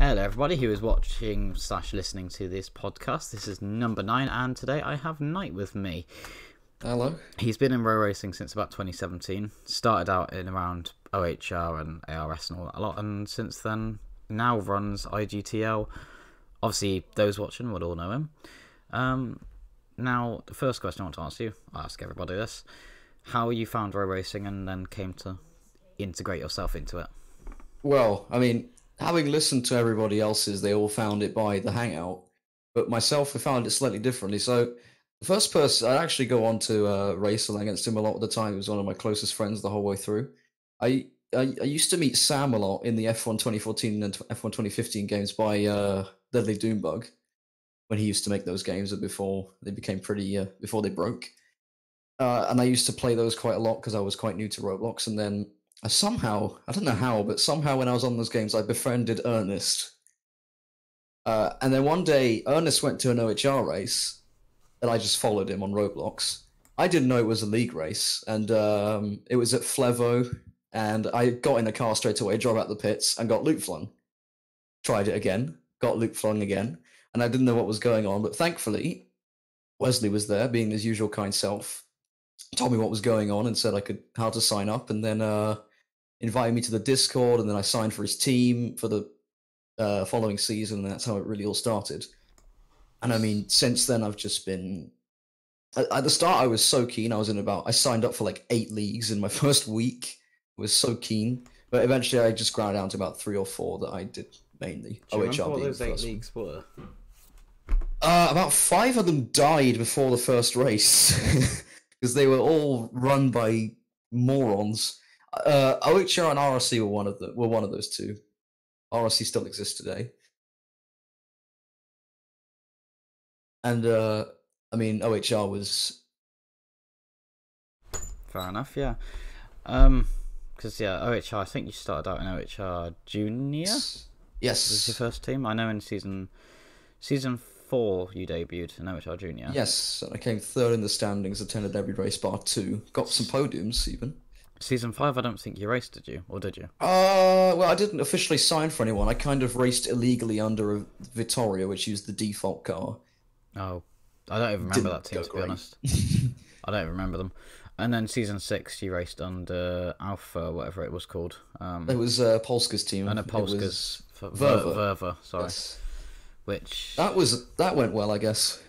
Hello everybody who is watching / listening to this podcast. This is number 9 and today I have Knight with me. Hello. He's been in row racing since about 2017. Started out in around OHR and ARS and all that a lot, and since then now runs IGTL. Obviously those watching would all know him. Now the first question I want to ask you, I ask everybody this, how you found row racing and then came to integrate yourself into it? Well, I mean, having listened to everybody else's, they all found it by the Hangout. But myself, I found it slightly differently. So the first person, I actually go on to race against him a lot of the time. He was one of my closest friends the whole way through. I used to meet Sam a lot in the F1 2014 and F1 2015 games by Deadly Doombug, when he used to make those games before they became pretty, before they broke. And I used to play those quite a lot because I was quite new to Roblox. And then I don't know how, but somehow when I was on those games, I befriended Ernest. And then one day, Ernest went to an OHR race, and I just followed him on Roblox. I didn't know it was a league race, and it was at Flevo, and I got in the car straight away, drove out the pits, and got loot flung. Tried it again, got loot flung again, and I didn't know what was going on, but thankfully, Wesley was there, being his usual kind self, told me what was going on and said how to sign up, and then invited me to the Discord, and then I signed for his team for the following season, and that's how it really all started. And I mean, since then I've just been... At the start I was so keen, I signed up for like 8 leagues in my first week. I was so keen, but eventually I just ground down to about 3 or 4 that I did mainly. Do you remember what those 8 leagues were? About 5 of them died before the first race, because they were all run by morons. OHR and RRC were one of those two. RRC still exists today. And I mean, OHR was... Fair enough, yeah. Because OHR, I think you started out in OHR Junior? Yes. Was your first team? I know in season 4 you debuted in OHR Junior. Yes, and I came 3rd in the standings, attended every race bar 2. Got some podiums, even. Season 5, I don't think you raced, did you? Or did you? Well, I didn't officially sign for anyone. I kind of raced illegally under a Vittoria, which used the default car. Oh, I don't even remember that team, to be honest. I don't remember them. And then season 6, you raced under Alpha, whatever it was called. It was Polska's team. And Polska's Verva. Sorry. Yes. Which that went well, I guess.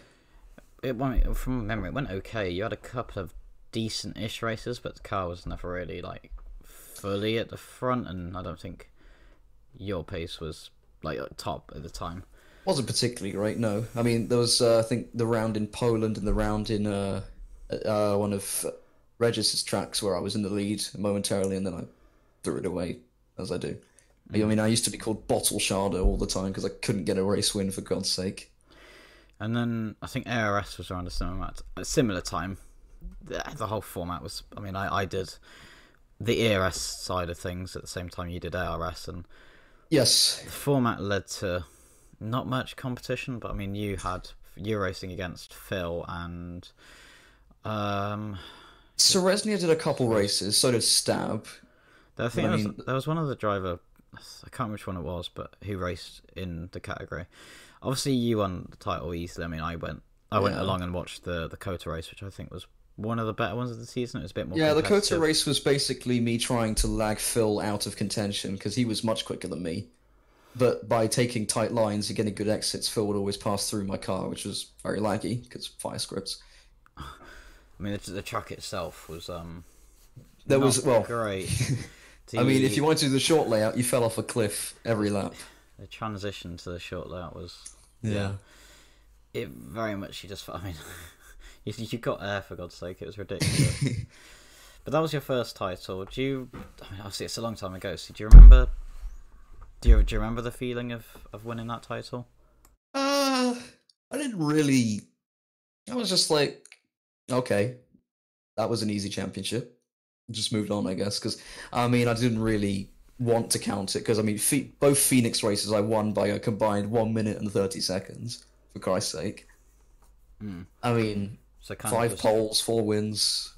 From memory, it went okay. You had a couple of decent-ish races, but the car was never really like fully at the front, and I don't think your pace was like at top at the time. Wasn't particularly great, no. I mean, there was I think the round in Poland and the round in one of Regis's tracks where I was in the lead momentarily, and then I threw it away, as I do. I mean, I used to be called Bottle Sharder all the time because I couldn't get a race win, for God's sake. And then I think ARS was around a similar time. The whole format was... I mean, I did the ARS side of things at the same time you did ARS, and yes, the format led to not much competition, but I mean, you were racing against Phil and... Seresnia did a couple races, so did Stab. I think there was one other driver... I can't remember which one it was, but who raced in the category. Obviously, you won the title easily. I mean, I went along and watched the Kota race, which I think was one of the better ones of the season. It was a bit more competitive. The Kota race was basically me trying to lag Phil out of contention, because he was much quicker than me. But by taking tight lines and getting good exits, Phil would always pass through my car, which was very laggy, because fire scripts. I mean, the track itself was great. I mean, if you wanted to do the short layout, you fell off a cliff every lap. The transition to the short layout was... Yeah. It very much... I mean, you got air, for God's sake. It was ridiculous. But that was your first title. I mean, obviously, it's a long time ago, so do you remember... Do you remember the feeling of winning that title? I didn't really... I was just like, okay, that was an easy championship. Just moved on, I guess, because I mean, I didn't really want to count it, because I mean, both Phoenix races I won by a combined 1 minute and 30 seconds, for Christ's sake. I mean, so 5 poles, 4 wins.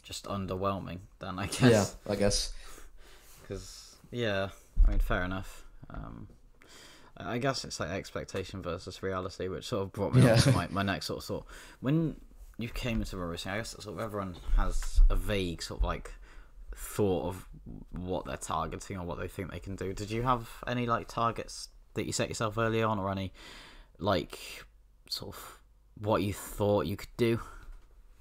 Just underwhelming, then, I guess. Yeah, I guess. Because, yeah, I mean, fair enough. I guess it's like expectation versus reality, which sort of brought me on to my next sort of thought. When you came into racing, I guess sort of everyone has a vague sort of like thought of what they're targeting or what they think they can do. Did you have any like targets that you set yourself early on, or any like sort of what you thought you could do?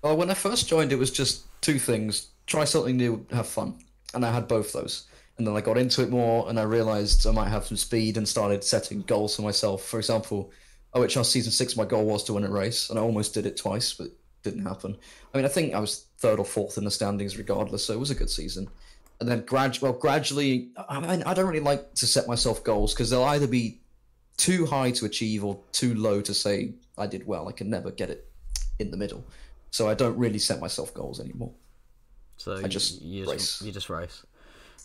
Well, when I first joined, it was just two things: try something new, have fun, and I had both those. And then I got into it more, and I realized I might have some speed, and started setting goals for myself. For example, OHR Season 6, my goal was to win a race, and I almost did it twice, but it didn't happen. I mean, I think I was third or fourth in the standings regardless, so it was a good season. And then gradually, I mean, I don't really like to set myself goals, because they'll either be too high to achieve or too low to say I did well. I can never get it in the middle. So I don't really set myself goals anymore. So I just race. You just race.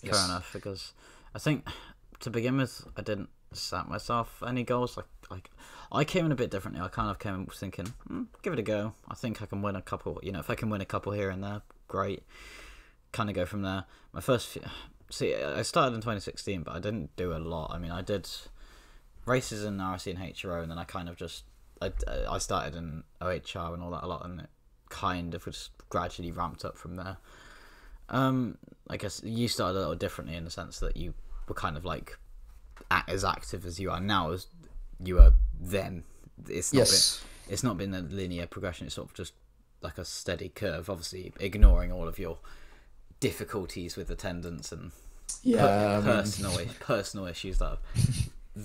Yes. Fair enough, because I think to begin with, I didn't set myself any goals. Like I came in a bit differently. I kind of came in thinking, give it a go. I think I can win a couple. You know, if I can win a couple here and there, great. Kind of go from there. My first I started in 2016, but I didn't do a lot. I mean, I did races in RRC and HRO, and then I kind of just I started in OHR and all that a lot, and it kind of just gradually ramped up from there. I guess you started a little differently in the sense that you were kind of like as active as you are now as you were then. It's not been a linear progression. It's sort of just like a steady curve, obviously ignoring all of your difficulties with attendance and personal issues that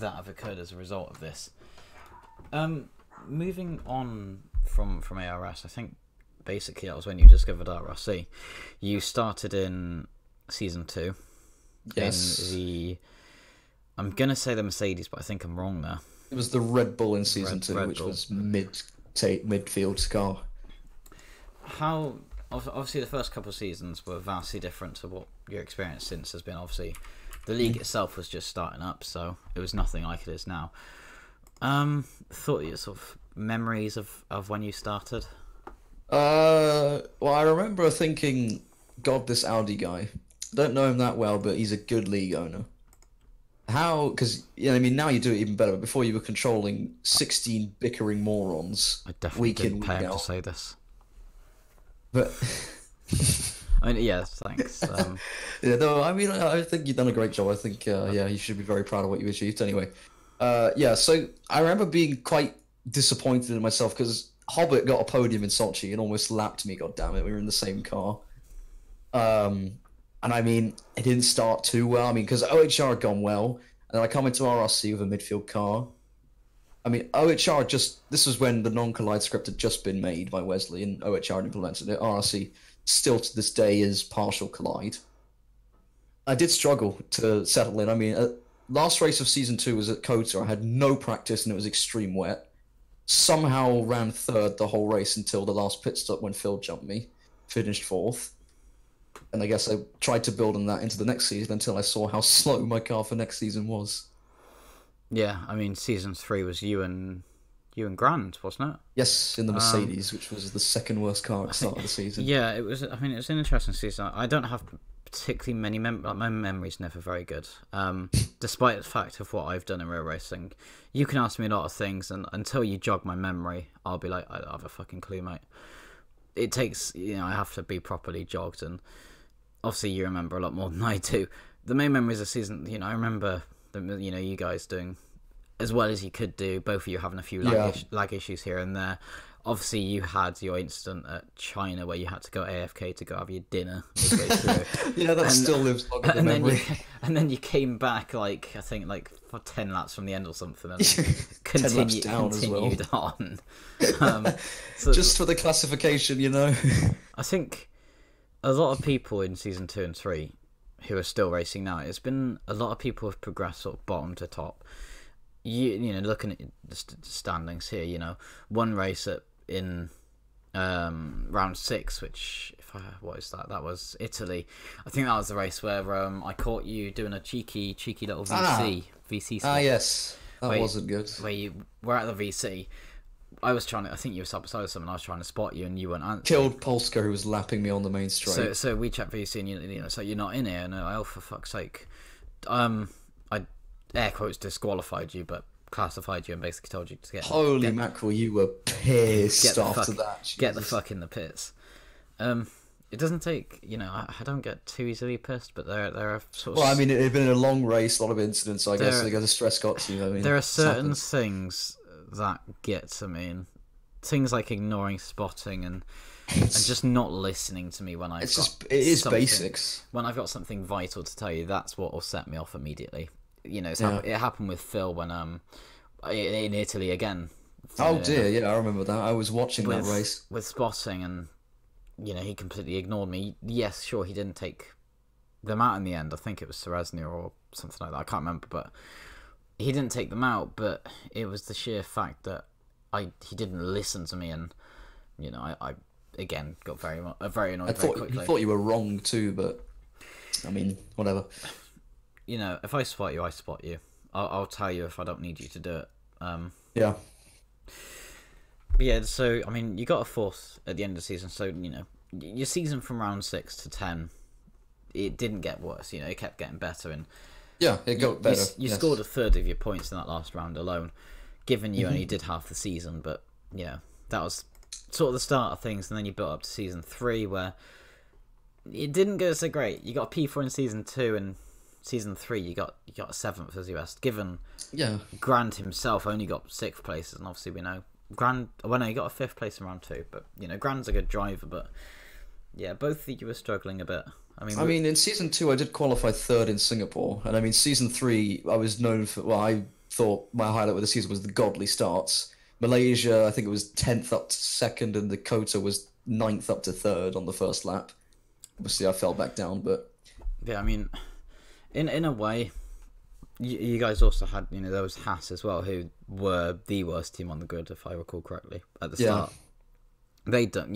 have occurred as a result of this. Moving on from ARS, I think basically that was when you discovered RRC. You started in Season 2. Yes. I'm gonna say the Mercedes, but I think I'm wrong there. It was the Red Bull in Season 2, which was midfield car. How obviously the first couple of seasons were vastly different to what your experience since has been. Obviously, the league itself was just starting up, so it was nothing like it is now. Thought your sort of memories of when you started. Well, I remember thinking, God, this Audi guy. I don't know him that well, but he's a good league owner. How? Because I mean, now you do it even better. But before, you were controlling 16 bickering morons. I definitely week didn't in, pay week him out. to say this. But I mean, yeah, thanks. yeah, no, I mean, I think you've done a great job. I think, yeah, you should be very proud of what you achieved. Anyway, yeah. So I remember being quite disappointed in myself because Hobbit got a podium in Sochi and almost lapped me. God damn it, we were in the same car. And I mean, it didn't start too well. I mean, because OHR had gone well, and then I come into RRC with a midfield car. I mean, OHR this was when the non-collide script had just been made by Wesley, and OHR had implemented it. RRC still to this day is partial collide. I did struggle to settle in. I mean, last race of Season 2 was at Kota. I had no practice, and it was extreme wet. Somehow ran third the whole race until the last pit stop when Phil jumped me. Finished fourth. And I guess I tried to build on that into the next season until I saw how slow my car for next season was. Yeah, I mean, Season 3 was you and Grant, wasn't it? Yes, in the Mercedes, which was the second worst car at the start of the season. Yeah, it was. I mean, it was an interesting season. I don't have particularly many my memory's never very good. Despite the fact of what I've done in real racing, you can ask me a lot of things, and until you jog my memory, I'll be like, I don't have a fucking clue, mate. It takes, I have to be properly jogged, and obviously you remember a lot more than I do. The main memories of the season, I remember, you guys doing as well as you could do. Both of you having a few lag issues here and there. Obviously, you had your incident at China where you had to go AFK to go have your dinner midway through. Yeah, that still lives longer than memory. And then you came back, I think, for 10 laps from the end or something, and continued on. So, just for the classification, I think a lot of people in Season 2 and 3 who are still racing now, it's been a lot of people have progressed sort of bottom to top. Looking at the standings here, one race in round 6, which what is that? That was Italy. I think that was the race where I caught you doing a cheeky little VC spot. Yes, that wasn't good. Where you were at the VC. I think you were side beside someone. I was trying to spot you, and you weren't answering. Killed Polska, who was lapping me on the main straight. So we chat VC, and so you're not in here, and oh, for fuck's sake, air quotes disqualified you, but classified you and basically told you to get. Holy mackerel, you were pissed after that. Get the fuck in the pits. It doesn't take, I don't get too easily pissed, but there are sort of... Well, I mean, it had been a long race, a lot of incidents, so I guess the stress got to you. I mean, there are certain things that get to me, and things like ignoring spotting and just not listening to me when I've got... It is basics. When I've got something vital to tell you, that's what will set me off immediately. It happened with Phil when in Italy again. Oh dear, yeah, I remember that. I was watching that race. With spotting, and he completely ignored me. Yes, sure, he didn't take them out in the end. I think it was Ceresnia or something like that. I can't remember, but he didn't take them out. But it was the sheer fact that he didn't listen to me, and I again got very annoyed. He thought you were wrong too, but I mean, whatever. If I spot you, I spot you. I'll tell you if I don't need you to do it. Yeah. But yeah, so, I mean, you got a fourth at the end of the season, so, your season from round 6 to 10, it didn't get worse, it kept getting better, and... Yeah, it got better. You scored a third of your points in that last round alone, given you only did half the season, but, yeah, that was sort of the start of things, and then you built up to season 3, where it didn't go so great. You got a P4 in season 2, and season 3, you got a 7th as your best, given Grand himself only got 6th places, and obviously we know Grand, well, no, he got a 5th place in round 2, but Grand's a good driver, but yeah, both of you were struggling a bit. I mean, in season 2, I did qualify 3rd in Singapore, and I mean, season 3, I was known for. Well, I thought my highlight of the season was the godly starts. Malaysia, I think it was 10th up to 2nd, and Dakota was 9th up to 3rd on the first lap. Obviously, I fell back down, but yeah, I mean, in a way. You guys also had, there was Haas as well, who were the worst team on the grid, if I recall correctly, at the start. They don't,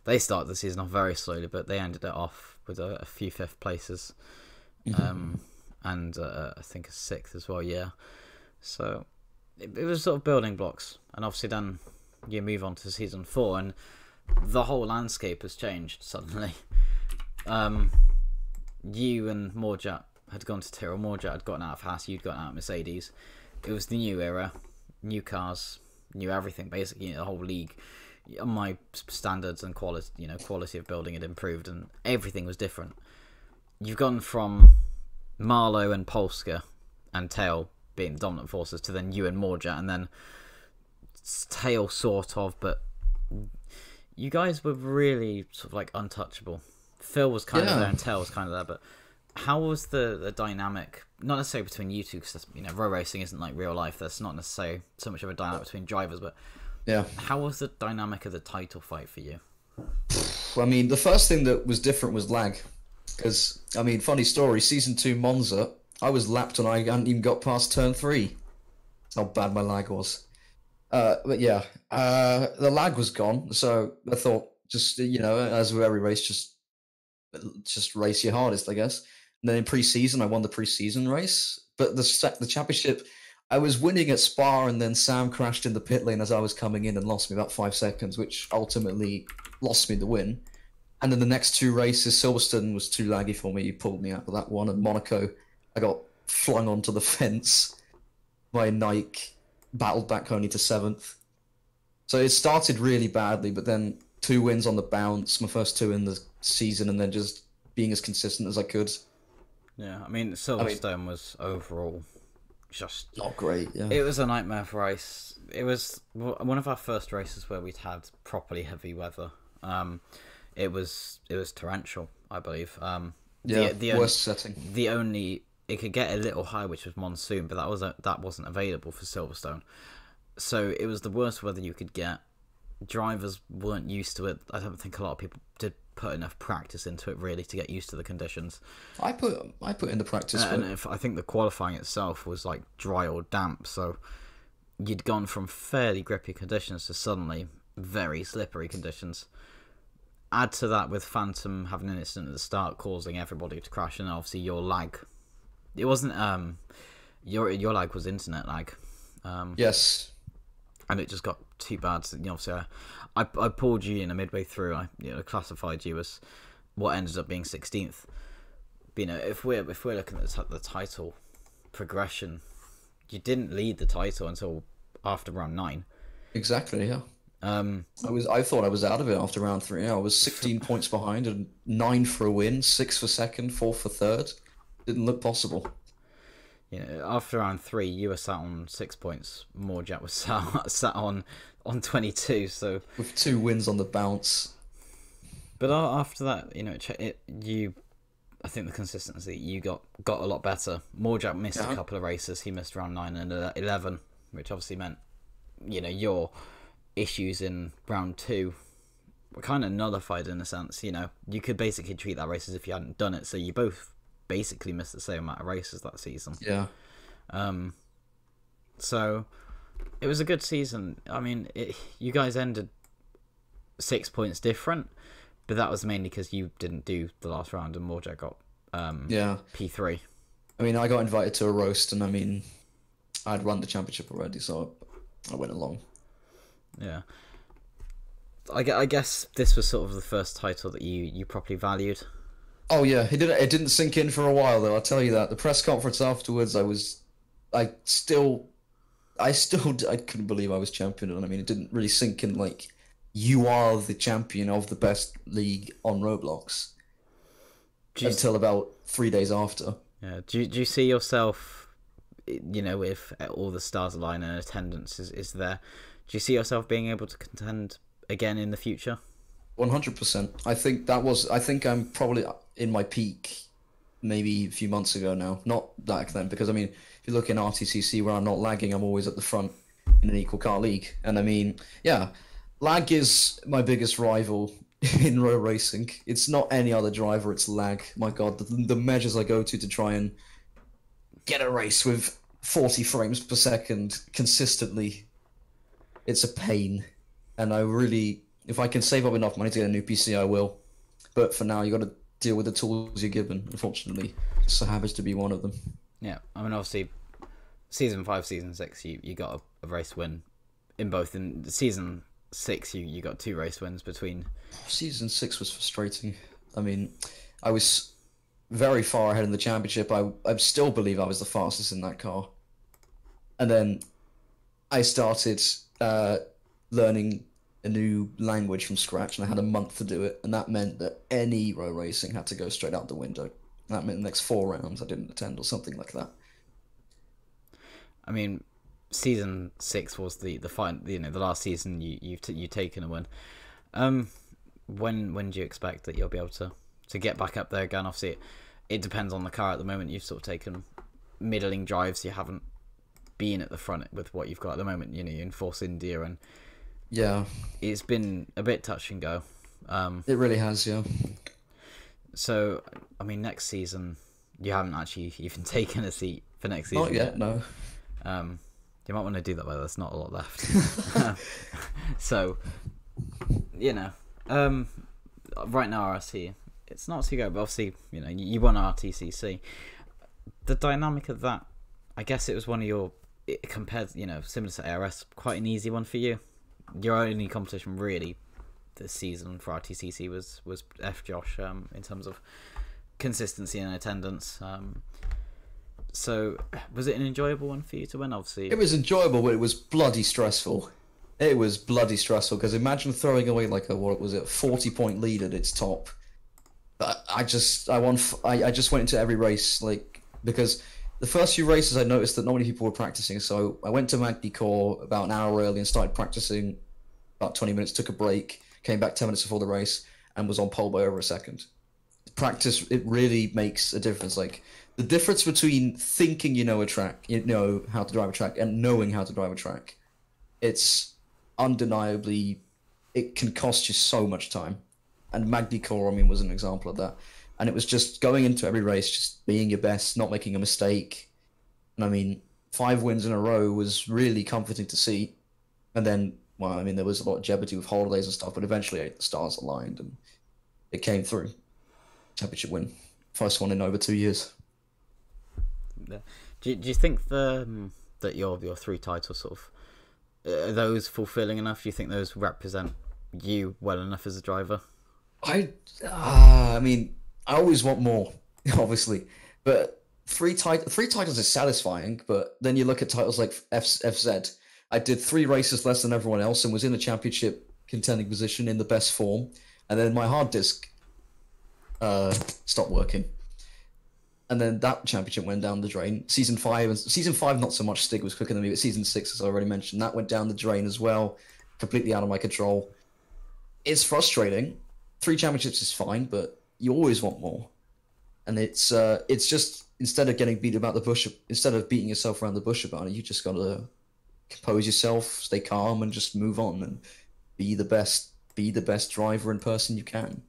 they started the season off very slowly, but they ended it off with a few 5th places, and I think a 6th as well. Yeah, so it was sort of building blocks, and obviously then you move on to season 4, and the whole landscape has changed suddenly. You and Morjat had gone to Tyrrell, Morjat had gotten out of Haas, you'd gotten out of Mercedes. It was the new era, new cars, new everything, basically, the whole league. My standards and quality of building had improved, and everything was different. You've gone from Marlowe and Polska and Tail being the dominant forces to then you and Morjat, and then Tail sort of, but you guys were really sort of like untouchable. Phil was kind of there and Tail was kind of there, but how was the dynamic, not necessarily between you two, because row racing isn't like real life, there's not necessarily so much of a dynamic between drivers, but how was the dynamic of the title fight for you? I mean, the first thing that was different was lag, because, I mean, funny story, season 2 Monza, I was lapped and I hadn't even got past turn 3. How bad my lag was. But yeah, the lag was gone, so I thought, just, as with every race, just race your hardest, I guess. And then in pre-season, I won the pre-season race. But the championship, I was winning at Spa, and then Sam crashed in the pit lane as I was coming in and lost me about 5 seconds, which ultimately lost me the win. And then the next 2 races, Silverstone was too laggy for me. He pulled me out of that one. And Monaco, I got flung onto the fence by Nike, battled back only to 7th. So it started really badly, but then 2 wins on the bounce, my first 2 in the season, and then just being as consistent as I could. Yeah, I mean, Silverstone was overall just not great. Yeah, it was a nightmare race. It was one of our first races where we'd had properly heavy weather. It was torrential, I believe. The worst setting. It could get a little high, which was monsoon, but that wasn't available for Silverstone. So it was the worst weather you could get. Drivers weren't used to it. I don't think a lot of people did put enough practice into it really to get used to the conditions. I put in the practice, and I think the qualifying itself was like dry or damp, so you'd gone from fairly grippy conditions to suddenly very slippery conditions. Add to that with Phantom having an incident at the start causing everybody to crash, and obviously your lag. It wasn't your lag was internet lag. Yes. And it just got too bad. Obviously, I pulled you in midway through. I classified you as what ended up being 16th. But, if we're looking at the title, progression. You didn't lead the title until after round 9. Exactly, yeah. I thought I was out of it after round 3. I was 16 points behind and 9 for a win, 6 for second, 4 for third. Didn't look possible. After round 3, you were sat on 6 points. Morjack was sat on 22. So with 2 wins on the bounce. But after that, I think the consistency you got a lot better. Morjack missed a couple of races. He missed round 9 and 11, which obviously meant your issues in round 2 were kind of nullified in a sense. You could basically treat that race as if you hadn't done it. So you both basically missed the same amount of races that season. Yeah. So it was a good season. I mean, you guys ended 6 points different, but that was mainly because you didn't do the last round and Morjack got P3. I mean, I got invited to a roast, and I mean, I'd run the championship already, so I went along. Yeah. I guess this was sort of the first title that you properly valued. Oh yeah, it didn't sink in for a while though. I'll tell you that. The press conference afterwards, I couldn't believe I was champion, and I mean, it didn't really sink in. Like, you are the champion of the best league on Roblox. Until about 3 days after. Yeah. Do you see yourself, if all the stars align and attendance is there? Do you see yourself being able to contend again in the future? 100%. I think I'm probably in my peak maybe a few months ago now. Not back then, because I mean, if you look in RTCC where I'm not lagging, I'm always at the front in an equal car league. And I mean, yeah, lag is my biggest rival in road racing. It's not any other driver, it's lag. My God, the measures I go to try and get a race with 40 frames per second consistently, it's a pain. And I really, if I can save up enough money to get a new PC, I will. But for now, you got to deal with the tools you're given, unfortunately. So happens to be one of them. Yeah, I mean, obviously, Season 5, Season 6, you got a race win in both. In Season 6, you got 2 race wins between. Season 6 was frustrating. I mean, I was very far ahead in the championship. I still believe I was the fastest in that car. And then I started learning a new language from scratch, and I had a month to do it, and that meant that any road racing had to go straight out the window. That meant the next 4 rounds I didn't attend or something like that. I mean, Season 6 was the last season you've taken a win. When do you expect that you'll be able to get back up there again? Obviously, it depends on the car at the moment. You've sort of taken middling drives. You haven't been at the front with what you've got at the moment. You're in Force India, and yeah, it's been a bit touch and go. It really has, yeah. So, I mean, next season you haven't actually even taken a seat for next season. Not yet, no. You might want to do that, but there's not a lot left. So, right now RRC, it's not too good, but obviously, you won RTCC. The dynamic of that, I guess it was one of your, compared, similar to ARS, quite an easy one for you. Your only competition really this season for RTCC was F Josh in terms of consistency and attendance. So was it an enjoyable one for you to win? Obviously, it was enjoyable, but it was bloody stressful. It was bloody stressful because imagine throwing away like a 40-point lead at its top. I just went into every race because the first few races I noticed that not many people were practicing, so I went to Magny Core about an hour early and started practicing about 20 minutes, took a break, came back 10 minutes before the race, and was on pole by over a second. Practice, it really makes a difference. Like, the difference between thinking you know a track, you know how to drive a track, and knowing how to drive a track, it's undeniably, it can cost you so much time. And Magny Core, was an example of that. And it was just going into every race, just being your best, not making a mistake. And 5 wins in a row was really comforting to see. And then, there was a lot of jeopardy with holidays and stuff, but eventually the stars aligned and it came through. Championship win. First one in over 2 years. Do you think that your 3 titles sort of, are those fulfilling enough? Do you think those represent you well enough as a driver? I always want more, obviously, but three titles is satisfying, but then you look at titles like FZ. I did 3 races less than everyone else and was in the championship contending position in the best form, and then my hard disk stopped working. And then that championship went down the drain. Season 5, not so much. Stig was quicker than me, but Season 6, as I already mentioned, that went down the drain as well. Completely out of my control. It's frustrating. 3 championships is fine, but you always want more. And it's just, instead of getting beat about the bush, instead of beating yourself around the bush about it, you just got to compose yourself, stay calm, and just move on and be the best driver and person you can.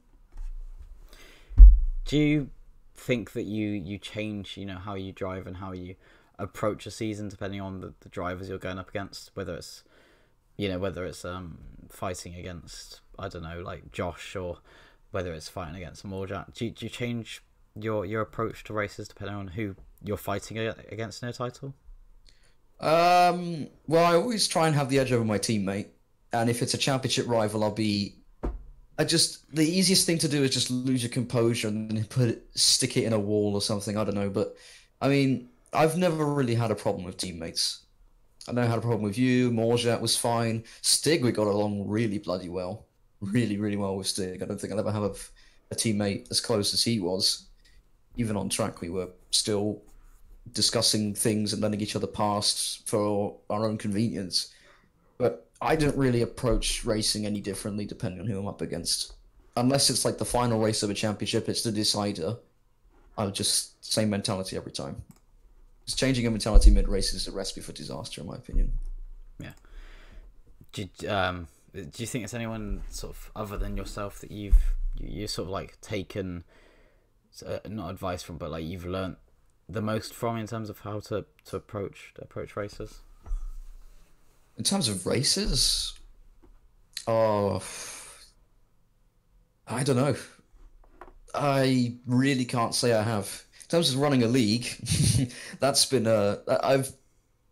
Do you think that you change, how you drive and how you approach a season depending on the drivers you're going up against, whether it's fighting against, I don't know, like Josh, or whether it's fighting against Morjat? Do you change your approach to races depending on who you're fighting against in a title? Well, I always try and have the edge over my teammate, and if it's a championship rival, the easiest thing to do is just lose your composure and then stick it in a wall or something. I don't know, but I mean, I've never really had a problem with teammates. I never had a problem with you. Morjat was fine. Stig, we got along really bloody well, really, really well with Stig. I don't think I'll ever have a teammate as close as he was. Even on track, we were still discussing things and letting each other pass for our own convenience. But I didn't really approach racing any differently depending on who I'm up against. Unless it's like the final race of a championship, it's the decider. I would just same mentality every time. Just changing a mentality mid-race is a recipe for disaster, in my opinion. Yeah. Do you think it's anyone sort of other than yourself that you sort of like taken, not advice from, but like you've learnt the most from in terms of how to approach races? In terms of races, I don't know. I really can't say I have. In terms of running a league, that's been I've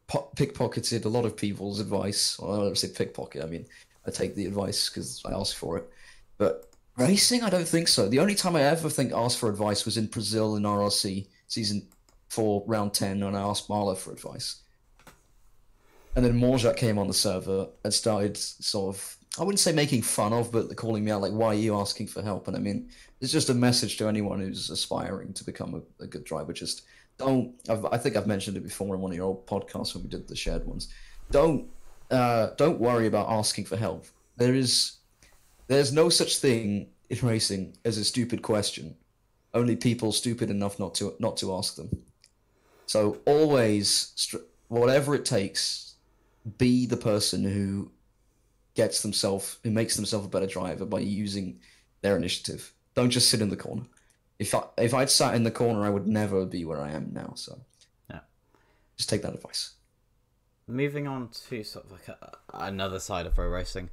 pickpocketed a lot of people's advice. Well, I don't say pickpocket. I mean, I take the advice because I ask for it. But racing, I don't think so. The only time I ever asked for advice was in Brazil in RRC season 4, round 10, and I asked Marla for advice. And then Morjat came on the server and started sort of, I wouldn't say making fun of, but calling me out, like, why are you asking for help? And I mean, it's just a message to anyone who's aspiring to become a good driver. Just don't, I think I've mentioned it before in one of your old podcasts when we did the shared ones. Don't worry about asking for help. There's no such thing in racing as a stupid question. Only people stupid enough not to ask them. So always, whatever it takes, be the person who makes themselves a better driver by using their initiative. Don't just sit in the corner. If I'd sat in the corner, I would never be where I am now. So yeah, just take that advice. Moving on to sort of like another side of road racing,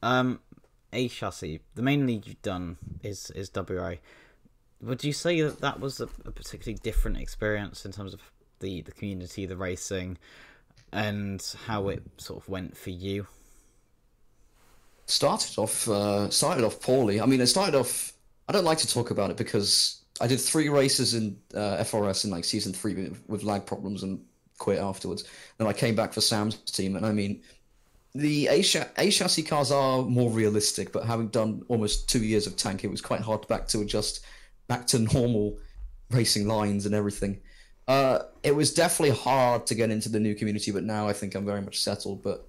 A chassis. The main league you've done is WA. Would you say that was a particularly different experience in terms of the community, the racing, and how it sort of went for you? Started off poorly. I mean, it started off. I don't like to talk about it because I did 3 races in FRS in like season 3 with lag problems and quit afterwards. And I came back for Sam's team, and I mean, the A chassis cars are more realistic, but having done almost 2 years of tank, it was quite hard to adjust back to normal racing lines and everything. It was definitely hard to get into the new community, but now I think I'm very much settled. But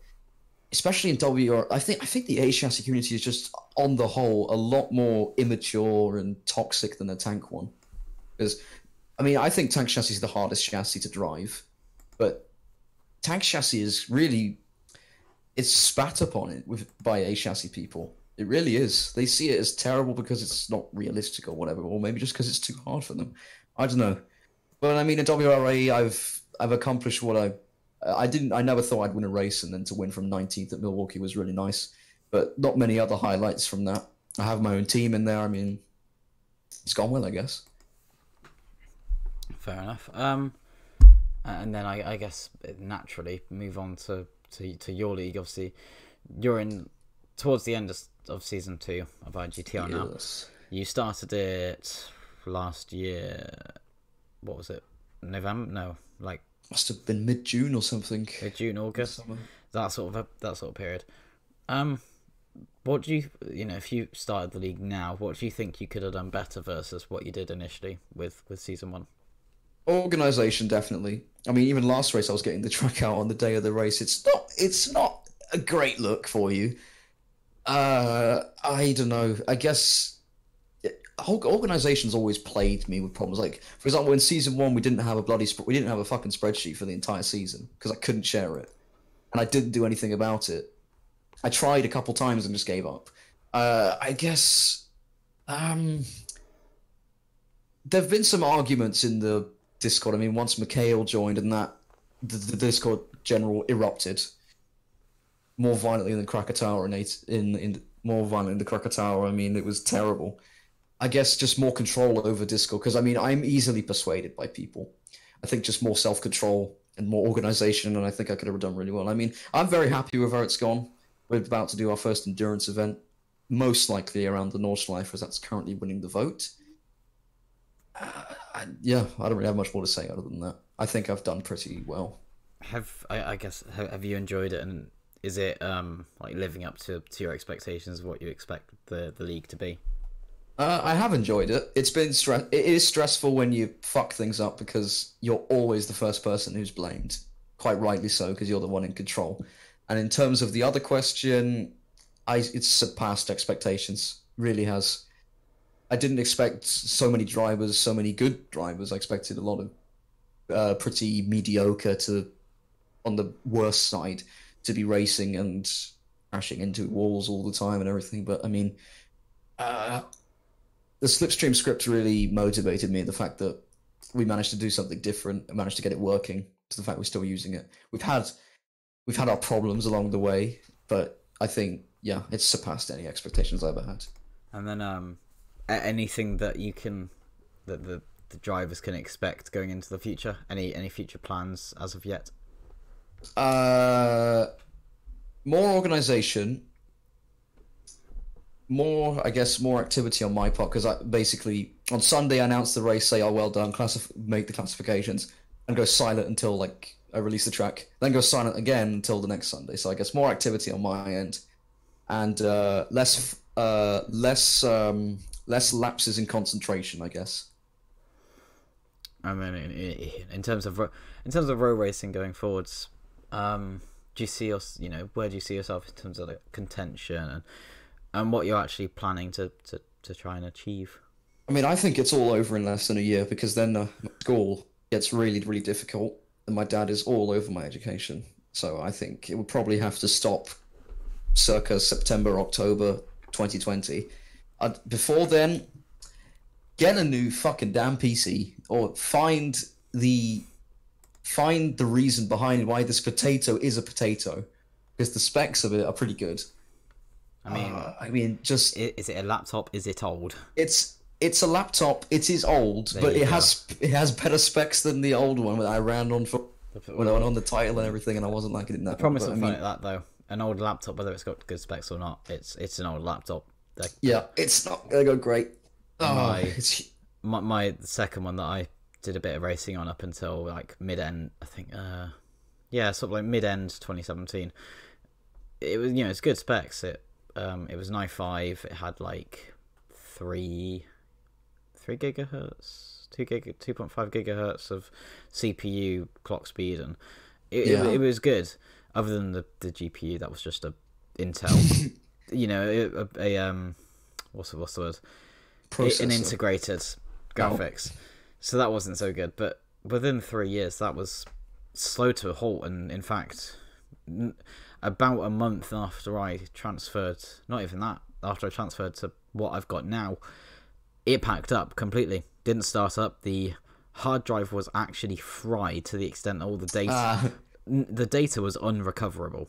especially in WR, I think the A chassis community is just, on the whole, a lot more immature and toxic than the tank one. Because, I mean, I think tank chassis is the hardest chassis to drive, but tank chassis is really, it's spat upon by A chassis people. It really is. They see it as terrible because it's not realistic or whatever, or maybe just because it's too hard for them. I don't know. But I mean, in WRA, I've accomplished what I never thought I'd win a race, and then to win from 19th at Milwaukee was really nice. But not many other highlights from that. I have my own team in there. I mean, it's gone well, I guess. Fair enough. And then I guess naturally move on to your league. Obviously, you're in towards the end of season 2 of IGTR now. You started it last year. What was it? November? No, like Must have been mid-June or something. June, August, Summer. that sort of period. What do you know, if you started the league now, what do you think you could have done better versus what you did initially with season 1? Organization, definitely. I mean, even last race, I was getting the track out on the day of the race. It's not a great look for you. I don't know. I guess organization's always plagued me with problems. Like, for example, in season 1, we didn't have a fucking spreadsheet for the entire season because I couldn't share it, and I didn't do anything about it. I tried a couple times and just gave up. I guess there've been some arguments in the Discord. I mean, once Mikhail joined and that the Discord general erupted more violently than Krakatoa in more violent than the Krakatoa. I mean, it was terrible. I guess just more control over Discord, because I mean, I'm easily persuaded by people. I think just more self-control and more organization, and I think I could have done really well. I mean, I'm very happy with where it's gone. We're about to do our first endurance event, most likely around the Nordschleife, as that's currently winning the vote. I don't really have much more to say other than that. I think I've done pretty well. I guess have you enjoyed it, and is it like living up to your expectations of what you expect the league to be? I have enjoyed it. It is stressful when you fuck things up because you're always the first person who's blamed. Quite rightly so, because you're the one in control. And in terms of the other question, it's surpassed expectations. Really has. I didn't expect so many drivers, so many good drivers. I expected a lot of pretty mediocre to, on the worst side, to be racing and crashing into walls all the time and everything. But I mean, the slipstream script really motivated me. The fact that we managed to do something different and managed to get it working, to the fact we're still using it. We've had our problems along the way, but I think, yeah, it's surpassed any expectations I ever had. And then anything that the drivers can expect going into the future? Any future plans as of yet? More organization, more activity on my part, because I basically on Sunday I announced the race, say, oh, well done, make the classifications, and go silent until like I release the track, then go silent again until the next Sunday. So I guess more activity on my end, and less lapses in concentration, I guess. I mean, in terms of road racing going forwards, do you see where do you see yourself in terms of the contention and what you're actually planning to try and achieve? I mean, I think it's all over in less than a year, because then school gets really, really difficult, and my dad is all over my education. So I think it would probably have to stop circa September, October 2020. Before then, get a new fucking damn PC, or find the reason behind why this potato is a potato, because the specs of it are pretty good. I mean, just is it a laptop? Is it old? It's a laptop. It is old, but it has better specs than the old one that I ran on when I went on the title and everything, and I wasn't liking it that. The promise of that though, an old laptop, whether it's got good specs or not, it's an old laptop. It's not gonna go great. My second one that I did a bit of racing on up until like mid-end, I think, sort of like mid-end 2017. It was, it's good specs. It was an i5. It had like 3 gigahertz, 2.5 gigahertz of CPU clock speed, and it was good. Other than the GPU, that was just a Intel, what's the word? Processor. An integrated graphics. So that wasn't so good. But within 3 years, that was slow to a halt. And in fact, about a month after I transferred, not even that, after I transferred to what I've got now, it packed up completely. Didn't start up. The hard drive was actually fried to the extent that all the data was unrecoverable.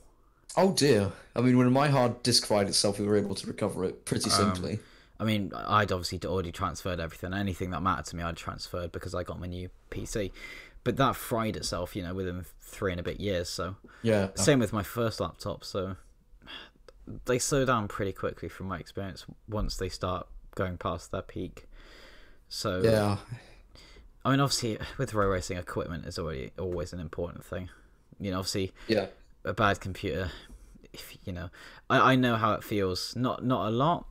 Oh dear. I mean, when my hard disk fried itself, we were able to recover it pretty simply. I mean, I'd obviously already transferred everything. Anything that mattered to me, I'd transferred because I got my new PC. But that fried itself, within 3 and a bit years. So yeah. Same with my first laptop. So they slow down pretty quickly from my experience once they start going past their peak. So yeah, I mean, obviously, with road racing, equipment is always an important thing. You know, obviously, Yeah. a bad computer. If you know, I know how it feels. Not a lot.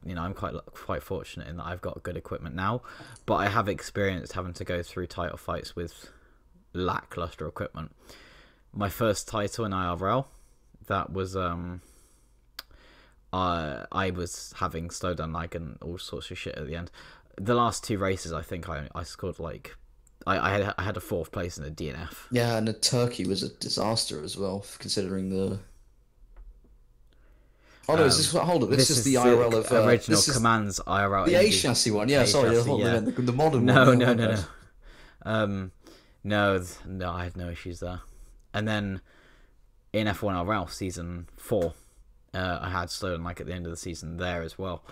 You know, I'm quite fortunate in that I've got good equipment now, but I have experienced having to go through title fights with lackluster equipment. My first title in IRL, that was I was having slowdown lag and all sorts of shit at the end. The last 2 races, I think I scored like I had a 4th place in the DNF. Yeah, and the Turkey was a disaster as well, considering the. Oh no! Hold on. This is the IRL of original Commands IRL. The A chassis one. Yeah, sorry, the modern one. No. No, I had no issues there. And then in F1 RL season 4, I had slowdown like at the end of the season there as well.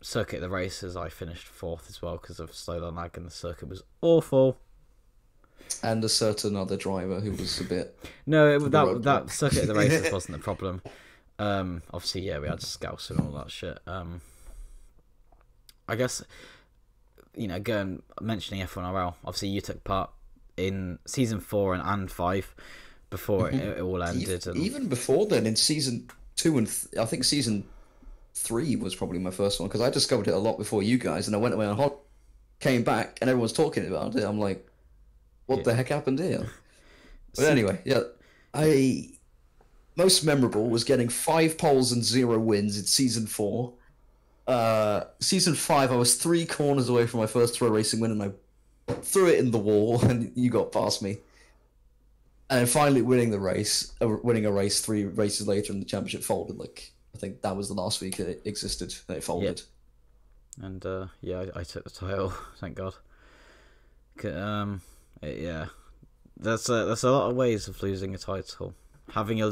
Circuit of the races, I finished 4th as well because of slowdown lag, and the circuit was awful. And a certain other driver who was a bit. No, that circuit of the races wasn't the problem. Obviously, yeah, we had scouts and all that shit. I guess, you know, going mentioning F1 RL, obviously you took part in season 4 and 5 before it all ended. Even before then, in season 2 and I think season 3 was probably my first one, because I discovered it a lot before you guys, and I went away on holiday, came back, and everyone's talking about it. I'm like, what the heck happened here? But anyway, yeah, most memorable was getting 5 poles and 0 wins in season 4. Season 5, I was 3 corners away from my first road racing win, and I threw it in the wall, and you got past me. And finally winning a race 3 races later, and the championship folded. Like, I think that was the last week it existed, and it folded. Yeah. And yeah, I took the title, thank God. Yeah, there's a lot of ways of losing a title. Having a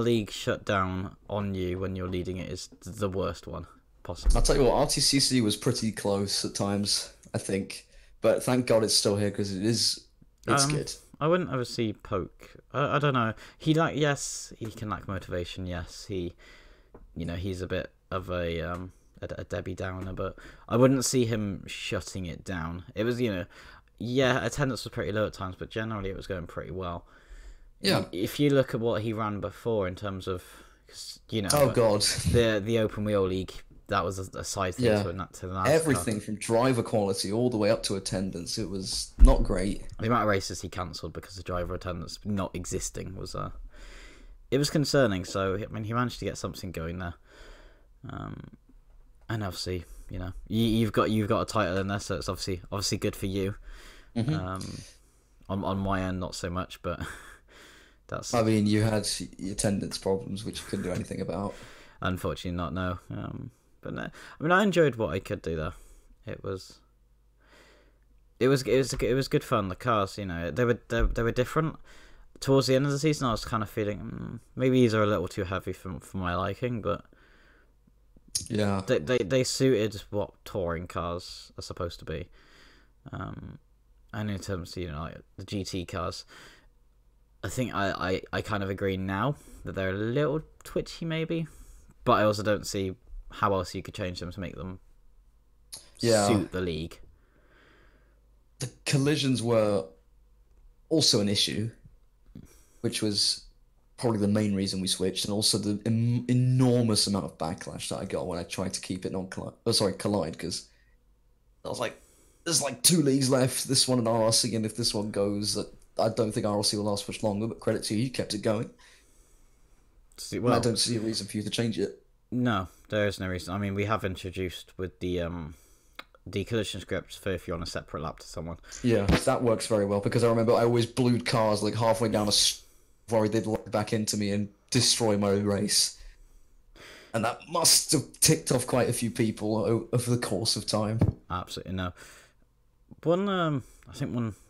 league shut down on you when you're leading it is the worst one possible. I'll tell you what, RTCC was pretty close at times, I think, but thank God it's still here, because it's good. I wouldn't ever see Poke. I don't know. Yes, he can lack motivation. Yes, he's a bit of a Debbie Downer, but I wouldn't see him shutting it down. It was, attendance was pretty low at times, but generally it was going pretty well. Yeah. If you look at what he ran before in terms of, oh God, the Open Wheel League, that was a side thing to the NASCAR. Everything from driver quality all the way up to attendance, it was not great. The amount of races he cancelled because of driver attendance not existing was it was concerning. So I mean, he managed to get something going there, and obviously, you've got a title in there, so it's obviously good for you. On my end, not so much, but. I mean, you had attendance problems, which you couldn't do anything about. Unfortunately, not no. But no, I mean, I enjoyed what I could do there. It was good fun. The cars, they were different. Towards the end of the season, I was kind of feeling maybe these are a little too heavy for my liking, but yeah, they suited what touring cars are supposed to be. And in terms of like the GT cars. I think I kind of agree now that they're a little twitchy, maybe, but I also don't see how else you could change them to make them suit the league. The collisions were also an issue, which was probably the main reason we switched, and also the enormous amount of backlash that I got when I tried to keep it on Collide, because I was like, there's like 2 leagues left, this one and RRC, and if this one goes, I don't think RRC will last much longer, but credit to you kept it going. Well, I don't see a reason for you to change it. No, there is no reason. I mean, we have introduced with the collision scripts for if you're on a separate lap to someone. Yeah, that works very well, because I remember I always blued cars like halfway down before they'd lock back into me and destroy my race. And that must have ticked off quite a few people over the course of time. Absolutely no. One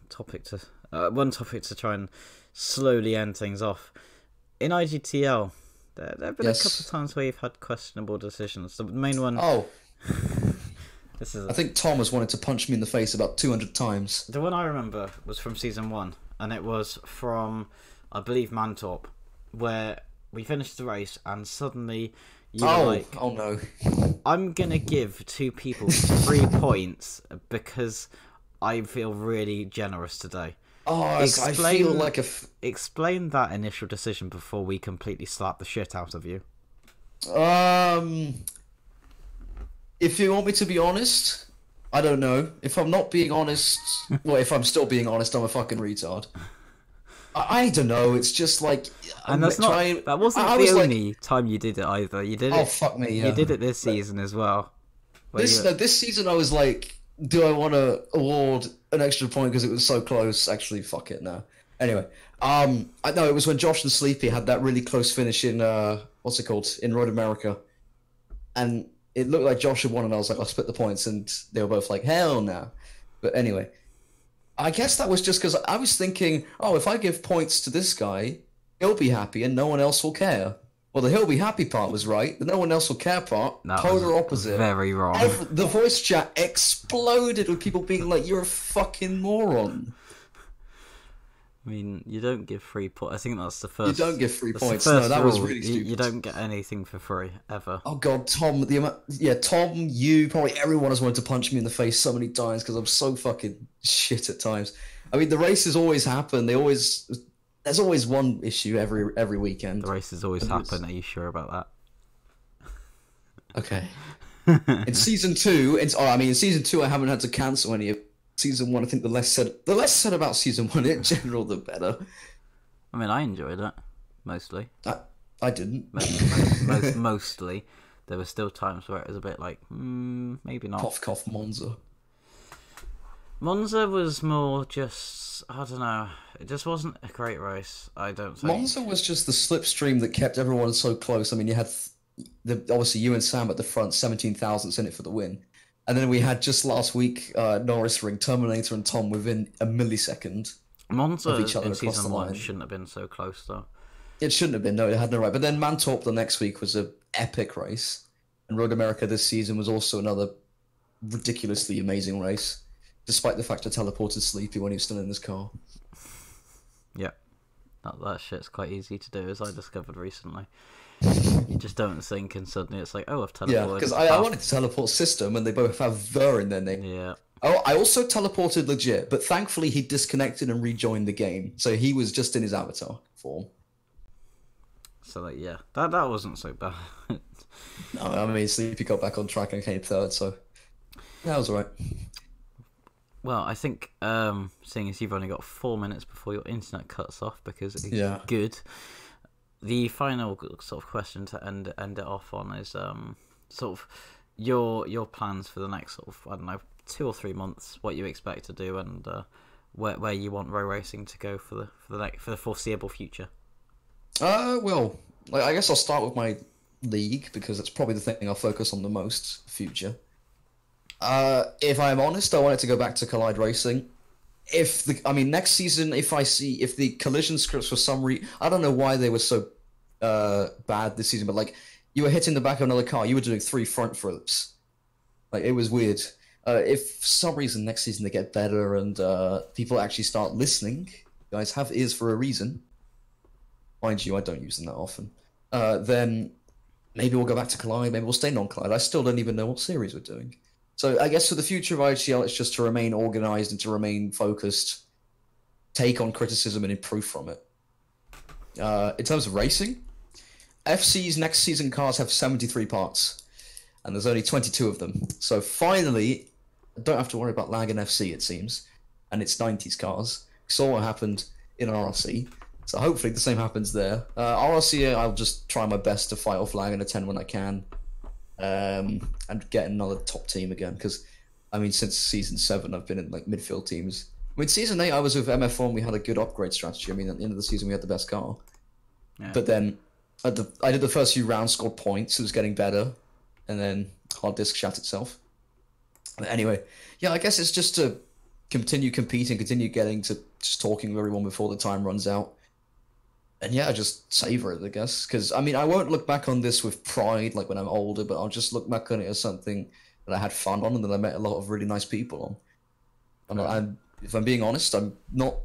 topic to try and slowly end things off. In IGTL, there have been a couple of times where you've had questionable decisions. The main one... Oh. I think Tom has wanted to punch me in the face about 200 times. The one I remember was from Season 1, and it was from, I believe, Mantorp, where we finished the race, and suddenly You were like, oh no. I'm going to give 2 people 3 points because I feel really generous today. Oh, I feel like Explain that initial decision before we completely slap the shit out of you. If you want me to be honest, I don't know. If I'm not being honest, well, if I'm still being honest, I'm a fucking retard. I don't know. It's just like, and that wasn't the only time you did it either. You did it. Oh fuck me! Yeah. You did it this season as well. This season, I was like, do I want to award an extra point because it was so close? Actually, fuck it, no. Anyway, I know it was when Josh and Sleepy had that really close finish in what's it called, in Road America, and it looked like Josh had won, and I was like, I'll split the points, and they were both like, hell no. But anyway, I guess that was just because I was thinking, oh, if I give points to this guy, he'll be happy, and no one else will care. Well, the he'll be happy part was right. The no one else will care part, polar opposite. Very wrong. The voice chat exploded with people being like, "You're a fucking moron." I mean, you don't give 3 points. I think that's the first. You don't give 3 points. No, that was really stupid. You don't get anything for free ever. Oh god, Tom! Tom, you, probably everyone has wanted to punch me in the face so many times because I'm so fucking shit at times. I mean, the races always happen. There's always one issue every weekend. The races always happen. Are you sure about that? Okay. In season 2, in season 2, I haven't had to cancel any of. Season 1, I think the less said about season 1 in general, the better. I mean, I enjoyed it mostly. I didn't. Mostly, there were still times where it was a bit like, maybe not. Cough, cough, Monza. Monza was more just, I don't know. It just wasn't a great race. I don't think. Monza was just the slipstream that kept everyone so close. I mean, you had obviously you and Sam at the front, 17,000 in it for the win. And then we had just last week Norris ring Terminator and Tom within a millisecond Monza of each other in across season the 1 line. shouldn't have been so close though. It shouldn't have been. No, it had no right. But then Mantorp the next week was an epic race, and Road America this season was also another ridiculously amazing race, despite the fact I teleported Sleepy when he was still in his car. Yeah, that shit's quite easy to do, as I discovered recently. You just don't think, and suddenly it's like, oh, I've teleported. Yeah, because I wanted to teleport System, and they both have the in their name. Yeah. Oh, I also teleported Legit, but thankfully he disconnected and rejoined the game, so he was just in his avatar form. So yeah, that wasn't so bad. No, I mean, Sleepy got back on track and came third, so that was alright. Well, I think, seeing as you've only got 4 minutes before your internet cuts off, because it's good. The final sort of question to end it off on is sort of your plans for the next sort of, I don't know, 2 or 3 months, what you expect to do, and where you want row racing to go for the foreseeable future. Well, I guess I'll start with my league because it's probably the thing I'll focus on the most future. If I'm honest, I want it to go back to Collide Racing. Next season, if the collision scripts for some reason, I don't know why they were so bad this season, but like you were hitting the back of another car, you were doing 3 front flips. Like it was weird. If for some reason next season they get better and people actually start listening, you guys have ears for a reason. Mind you, I don't use them that often. Then maybe we'll go back to Collide, maybe we'll stay non-Collide. I still don't even know what series we're doing. So I guess for the future of IHCL, it's just to remain organised and to remain focused, take on criticism and improve from it. In terms of racing, FC's next season cars have 73 parts, and there's only 22 of them. So finally, I don't have to worry about lag in FC, it seems, and it's 90s cars. We saw what happened in RRC, so hopefully the same happens there. RRC, I'll just try my best to fight off lag and attend when I can. And get another top team again, because I mean since season 7 I've been in like midfield teams. I mean season 8 I was with MF1, we had a good upgrade strategy. I mean at the end of the season we had the best car. Yeah. But then I did the first few rounds, scored points, it was getting better, and then hard disk shat itself. But anyway, yeah, I guess it's just to continue competing, continue getting to just talking with everyone before the time runs out. And yeah, just savor it, I guess. Because, I mean, I won't look back on this with pride, like when I'm older, but I'll just look back on it as something that I had fun on and that I met a lot of really nice people on. If I'm being honest, I'm not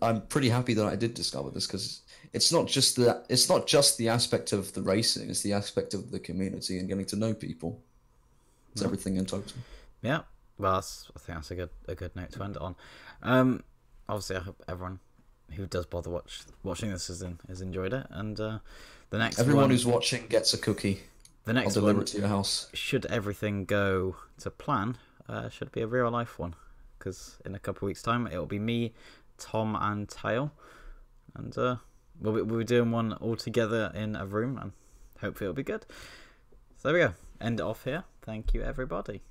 I'm pretty happy that I did discover this because it's not just the aspect of the racing, it's the aspect of the community and getting to know people. It's everything in total. Yeah, well, I think that's a good note to end it on. Obviously, I hope everyone who does bother watching this has enjoyed it, and the next everyone who's watching gets a cookie. The next I'll deliver one, it to your house. Should everything go to plan, should be a real life one, because in a couple of weeks' time it'll be me, Tom, and Tail, and we'll be doing one all together in a room, and hopefully it'll be good. So there we go. End it off here. Thank you, everybody.